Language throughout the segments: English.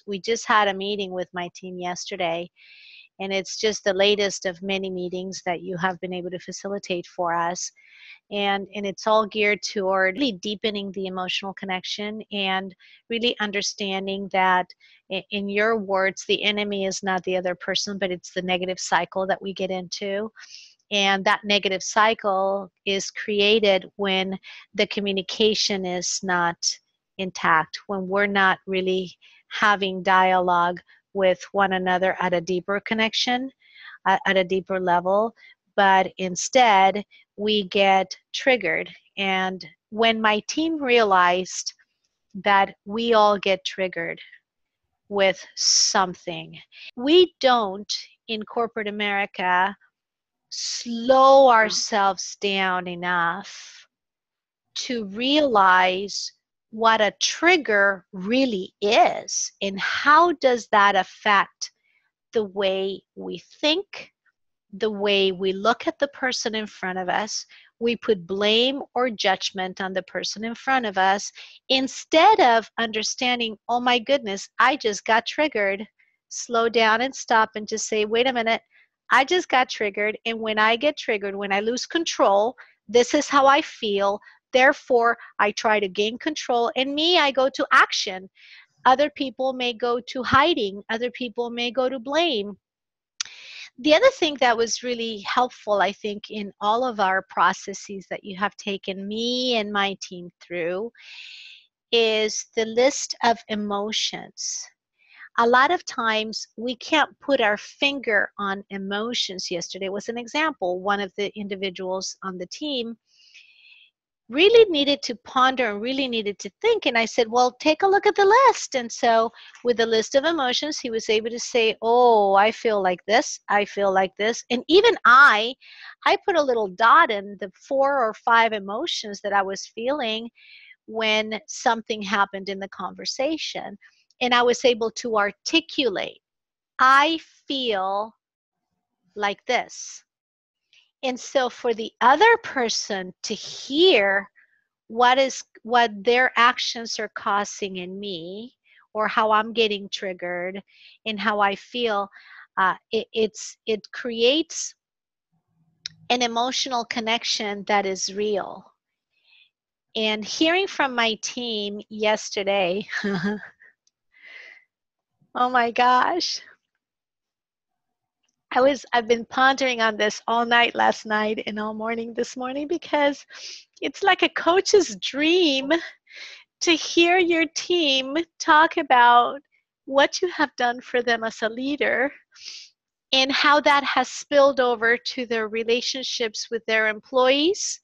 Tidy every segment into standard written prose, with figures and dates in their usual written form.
We just had a meeting with my team yesterday, and it's just the latest of many meetings that you have been able to facilitate for us. And it's all geared toward really deepening the emotional connection and really understanding that, in your words, the enemy is not the other person, but it's the negative cycle that we get into. And that negative cycle is created when the communication is not intact, when we're not really having dialogue with one another at a deeper connection, at a deeper level, but instead we get triggered. And when my team realized that we all get triggered with something, we don't, in corporate America, slow ourselves down enough to realize what a trigger really is and how does that affect the way we think, the way we look at the person in front of us. We put blame or judgment on the person in front of us instead of understanding, oh my goodness, I just got triggered. Slow down and stop and just say, wait a minute, I just got triggered. And when I get triggered, when I lose control, this is how I feel. Therefore, I try to gain control. And me, I go to action. Other people may go to hiding. Other people may go to blame. The other thing that was really helpful, I think, in all of our processes that you have taken me and my team through is the list of emotions. A lot of times we can't put our finger on emotions. Yesterday was an example. One of the individuals on the team really needed to ponder and really needed to think. And I said, well, take a look at the list. And so with the list of emotions, he was able to say, oh, I feel like this. I feel like this. And even I put a little dot in the 4 or 5 emotions that I was feeling when something happened in the conversation. And I was able to articulate, I feel like this. And so for the other person to hear what their actions are causing in me, or how I'm getting triggered and how I feel, it creates an emotional connection that is real. And hearing from my team yesterday, oh my gosh, I've been pondering on this all night last night and all morning this morning, because it's like a coach's dream to hear your team talk about what you have done for them as a leader and how that has spilled over to their relationships with their employees,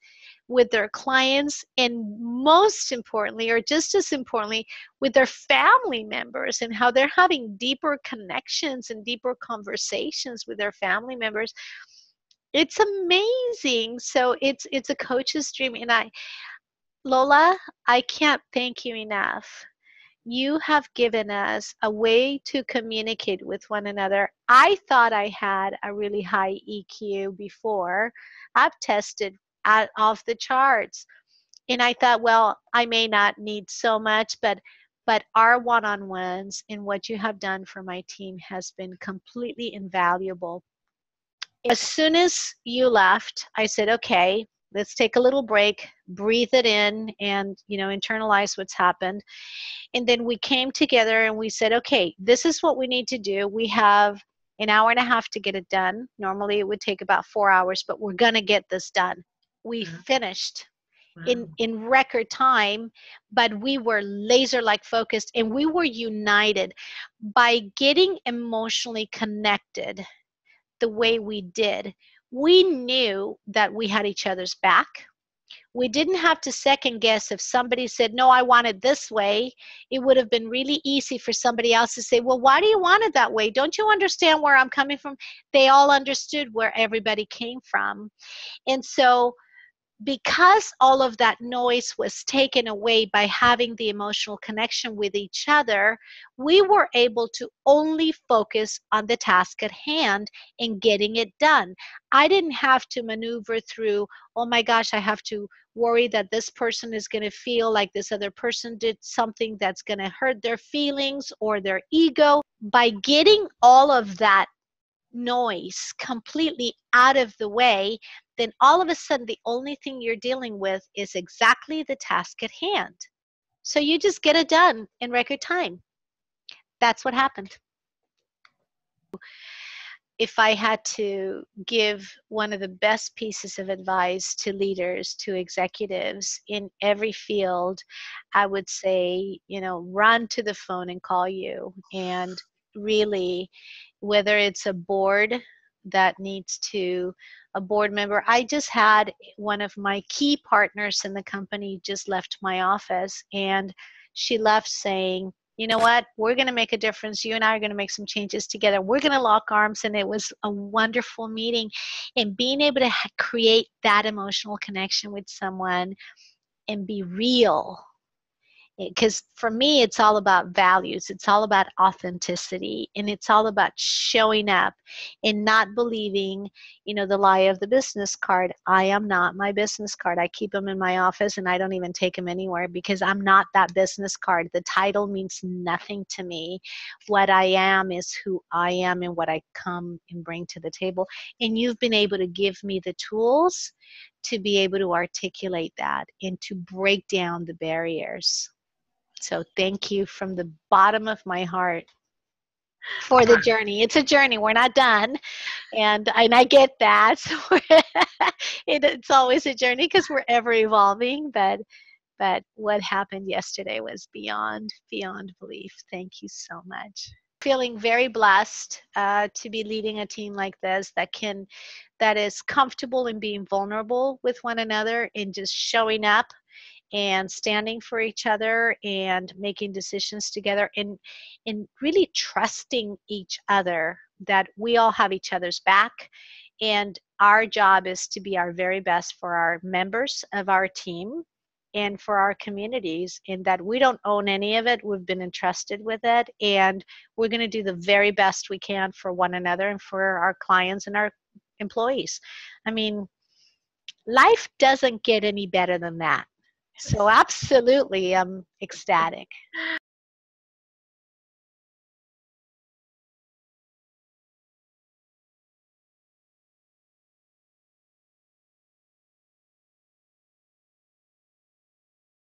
with their clients, and most importantly, or just as importantly, with their family members, and how they're having deeper connections and deeper conversations with their family members. It's amazing. So it's a coach's dream. And Lola, I can't thank you enough. You have given us a way to communicate with one another. I thought I had a really high EQ before. I've tested off the charts. And I thought, well, I may not need so much, but our one-on-ones and what you have done for my team has been completely invaluable. As soon as you left, I said, okay, let's take a little break, breathe it in, and internalize what's happened. And then we came together and we said, okay, this is what we need to do. We have an hour and a half to get it done. Normally it would take about 4 hours, but we're going to get this done. We finished in record time, but we were laser-like focused, and we were united by getting emotionally connected the way we did. We knew that we had each other's back. We didn't have to second guess. If somebody said, no, I want it this way, it would have been really easy for somebody else to say, well, why do you want it that way? Don't you understand where I'm coming from? They all understood where everybody came from. And so because all of that noise was taken away by having the emotional connection with each other, we were able to only focus on the task at hand and getting it done. I didn't have to maneuver through, oh my gosh, I have to worry that this person is going to feel like this other person did something that's going to hurt their feelings or their ego. By getting all of that noise completely out of the way, then all of a sudden the only thing you're dealing with is exactly the task at hand. So you just get it done in record time. That's what happened. If I had to give one of the best pieces of advice to leaders, to executives in every field, I would say, run to the phone and call you. And really, whether it's a board that needs to, a board member. I just had one of my key partners in the company just left my office, and she left saying, you know what, we're going to make a difference. You and I are going to make some changes together. We're going to lock arms. And it was a wonderful meeting. And being able to create that emotional connection with someone and be real, because for me, it's all about values. It's all about authenticity, and it's all about showing up and not believing, the lie of the business card. I am not my business card. I keep them in my office, and I don't even take them anywhere because I'm not that business card. The title means nothing to me. What I am is who I am and what I come and bring to the table. And you've been able to give me the tools to be able to articulate that and to break down the barriers. So thank you from the bottom of my heart for the journey. It's a journey. We're not done. And I get that. So it's always a journey because we're ever evolving. But what happened yesterday was beyond belief. Thank you so much. Feeling very blessed to be leading a team like this that is comfortable in being vulnerable with one another and just showing up and standing for each other and making decisions together and really trusting each other that we all have each other's back. And our job is to be our very best for our members of our team and for our communities, and that we don't own any of it. We've been entrusted with it, and we're going to do the very best we can for one another and for our clients and our employees. I mean, life doesn't get any better than that. So absolutely, I'm ecstatic.